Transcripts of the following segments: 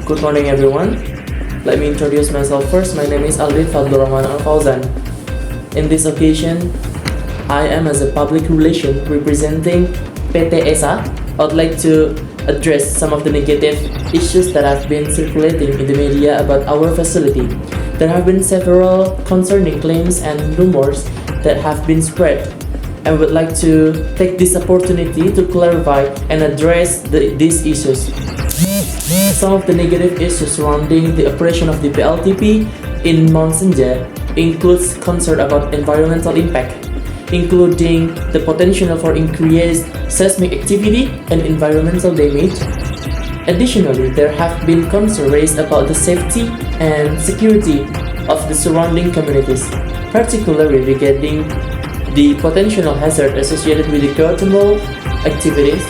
Good morning, everyone. Let me introduce myself first. My name is Alvin Fadlurrahman Al Fauzan. In this occasion, I am as a public relation representing PT ESA. I would like to address some of the negative issues that have been circulating in the media about our facility. There have been several concerning claims and rumors that have been spread. I would like to take this opportunity to clarify and address these issues. Some of the negative issues surrounding the operation of the PLTP in Mount Senja includes concern about environmental impact, including the potential for increased seismic activity and environmental damage. Additionally, there have been concerns raised about the safety and security of the surrounding communities, particularly regarding the potential hazard associated with the geothermal activities.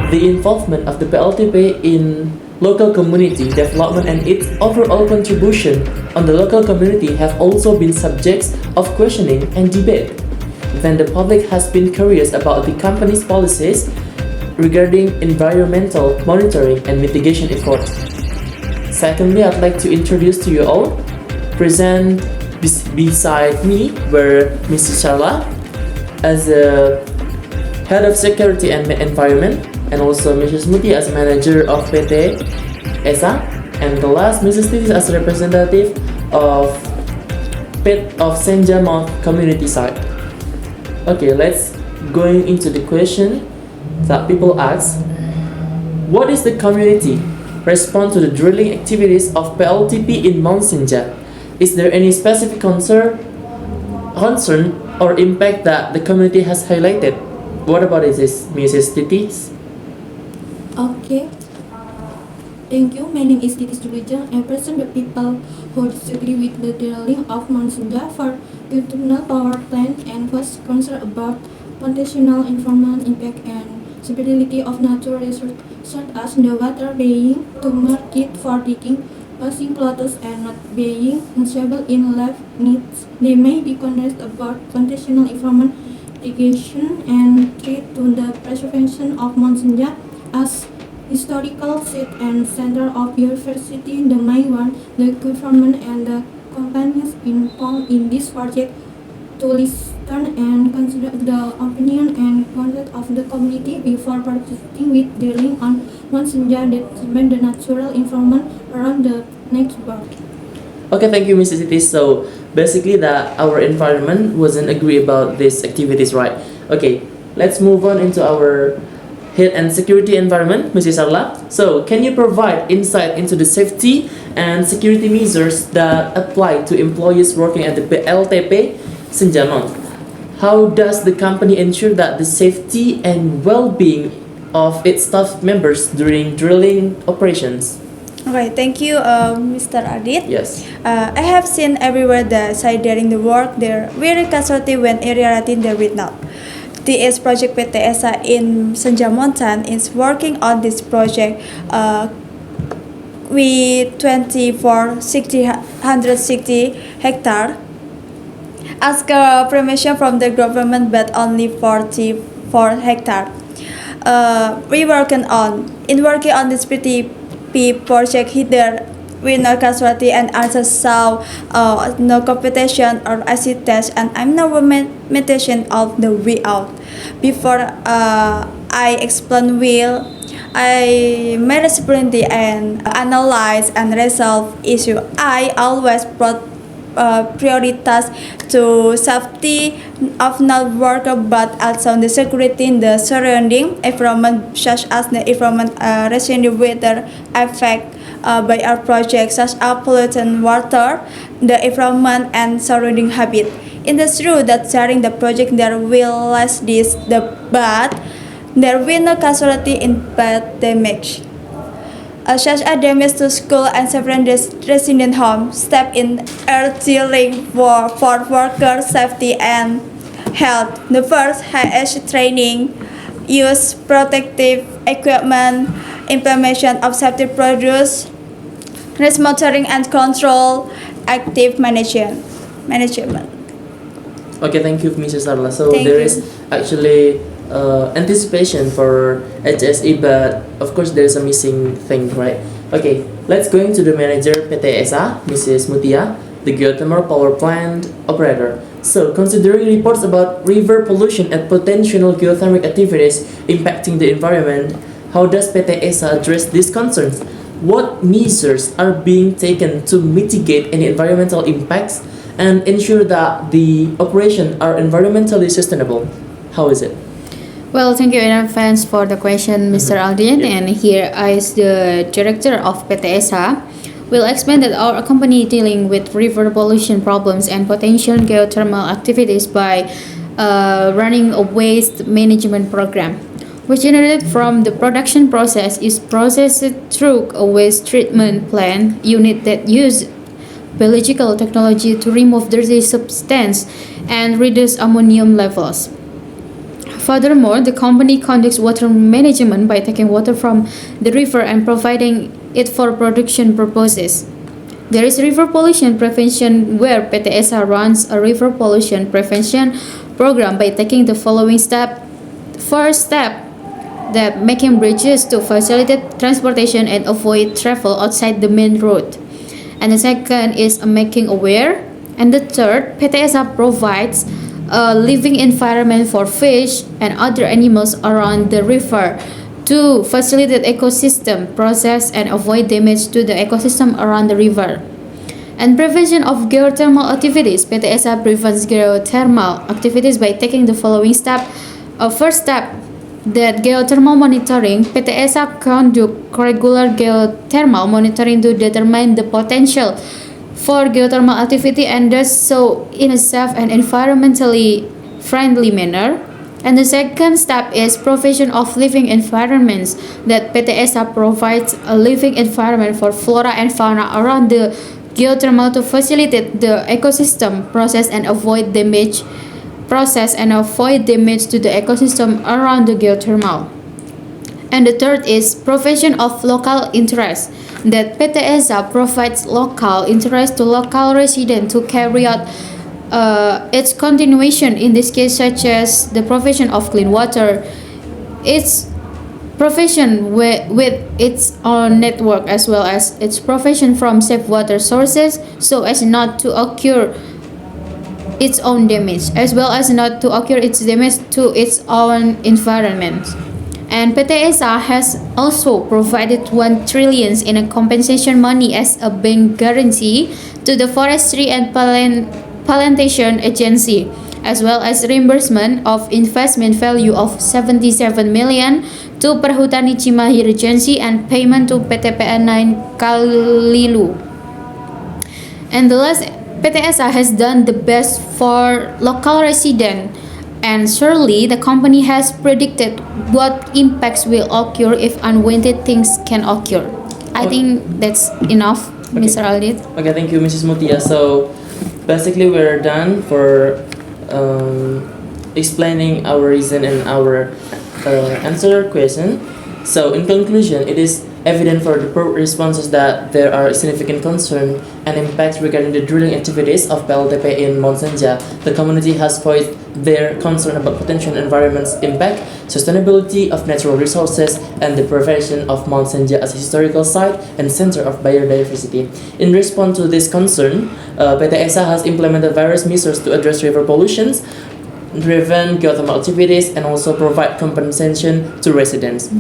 The involvement of the PLTP in local community development and its overall contribution on the local community have also been subjects of questioning and debate. Then the public has been curious about the company's policies regarding environmental monitoring and mitigation efforts. Secondly, I'd like to introduce to you all, present beside me were Mrs. Sharla as a head of security and environment, and also Mrs. Muti as manager of PT ESA, and the last Mrs. Titis as representative of Senja Mount community side. Okay, let's going into the question that people ask. What is the community response to the drilling activities of PLTP in Mount Senja? Is there any specific concern or impact that the community has highlighted? What about this, Mrs. Titis? Okay. Thank you. My name is Titis Durija. I present the people who disagree with the drilling of Mount Senja for geothermal power plant and was concerned about potential environmental impact and suitability of natural resources such as the water being too murky for digging, passing plots and not being unstable in life needs. They may be concerned about potential environment mitigation and threat to the preservation of Mount Senja as historical site and center of biodiversity. The main one, the government and the companies involved in this project to listen and consider the opinion and concept of the community before participating with drilling on Mount Senja that the natural environment around the neighborhood. Okay, thank you, Mrs. Titis. So basically, that our environment wasn't agree about these activities, right? Okay, let's move on into our health and security environment, Mrs. Sarla. So, can you provide insight into the safety and security measures that apply to employees working at the PLTP Senja Mount? How does the company ensure that the safety and well-being of its staff members during drilling operations? Okay, thank you, Mr. Adit. Yes. I have seen everywhere that side during the work there very casualty when area there with now. TS project PT ESA in Senja Mountain is working on this project with 160 hectare. Ask permission from the government, but only 44 hectare. We working on this PTP project here with no casualty and also saw no competition or acid test, and I'm no meditation of the way out. Before I explain I made a sprint and analyze and resolve issue. I always prioritize to safety of not worker, but also the security in the surrounding environment, such as the environment receiving weather effect by our project, such as pollutant water, the environment and surrounding habit. It is true that during the project there will less but there will no casualty in bad damage. Such as damage to school and several resident homes. Step in earth dealing for worker safety and health. The first, high-edge training, use protective equipment, implementation of safety procedures, risk monitoring and control, active management. Okay, thank you, Mrs. Sarla. So Thank there you. is actually anticipation for HSE, but of course there is a missing thing, right? Okay, let's go into the manager PT ESA, Mrs. Mutia, the geothermal power plant operator. So, considering reports about river pollution and potential geothermal activities impacting the environment, how does PT ESA address these concerns? What measures are being taken to mitigate any environmental impacts and ensure that the operations are environmentally sustainable? How is it? Well, thank you in advance for the question, Mr. Aldin. Yeah. And here, as the director of PTSA, will explain that our company dealing with river pollution problems and potential geothermal activities by running a waste management program, which generated from the production process is processed through a waste treatment plant unit that use biological technology to remove dirty substance and reduce ammonium levels. Furthermore, the company conducts water management by taking water from the river and providing it for production purposes. There is river pollution prevention where PTSA runs a river pollution prevention program by taking the following step. First step, that making bridges to facilitate transportation and avoid travel outside the main road. And the second is making aware. And the third, PTSA provides a living environment for fish and other animals around the river to facilitate ecosystem process and avoid damage to the ecosystem around the river. And prevention of geothermal activities, PTSA prevents geothermal activities by taking the following step. First step, that geothermal monitoring, PTSA conduct regular geothermal monitoring to determine the potential for geothermal activity and does so in a safe and environmentally friendly manner. And the second step is provision of living environments, that PTSA provides a living environment for flora and fauna around the geothermal to facilitate the ecosystem process and avoid damage to the ecosystem around the geothermal. And the third is provision of local interest, that PTSA provides local interest to local residents to carry out its continuation, in this case such as the provision of clean water, its provision with its own network, as well as its provision from safe water sources so as not to occur its own damage, as well as not to occur its damage to its own environment. And PTSA has also provided 1 trillion in a compensation money as a bank guarantee to the Forestry and Plantation Agency, as well as reimbursement of investment value of 77 million to Perhutani Cimahi Regency and payment to PTPN 9 Kalilu. And the last, PTSA has done the best for local residents, and surely the company has predicted what impacts will occur if unwanted things can occur. I think that's enough, Mr. Aldit. Okay, thank you, Mrs. Mutia. So, basically, we're done for explaining our reason and our answer question. So, in conclusion, it is evident for the responses that there are significant concern and impacts regarding the drilling activities of PLTP in Mount Senja. The community has voiced their concern about potential environment's impact, sustainability of natural resources, and the preservation of Mount Senja as a historical site and center of biodiversity. In response to this concern, PTSA has implemented various measures to address river pollutions, prevent geothermal activities, and also provide compensation to residents.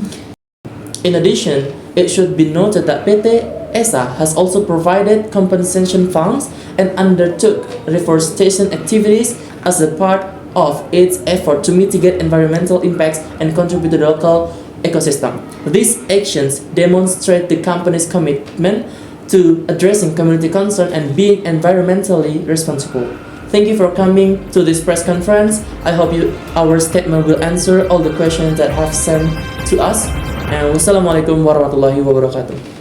In addition, it should be noted that PTSA has also provided compensation funds and undertook reforestation activities as a part of its effort to mitigate environmental impacts and contribute to the local ecosystem. These actions demonstrate the company's commitment to addressing community concern and being environmentally responsible. Thank you for coming to this press conference. I hope our statement will answer all the questions that have sent to us. And wassalamualaikum warahmatullahi wabarakatuh.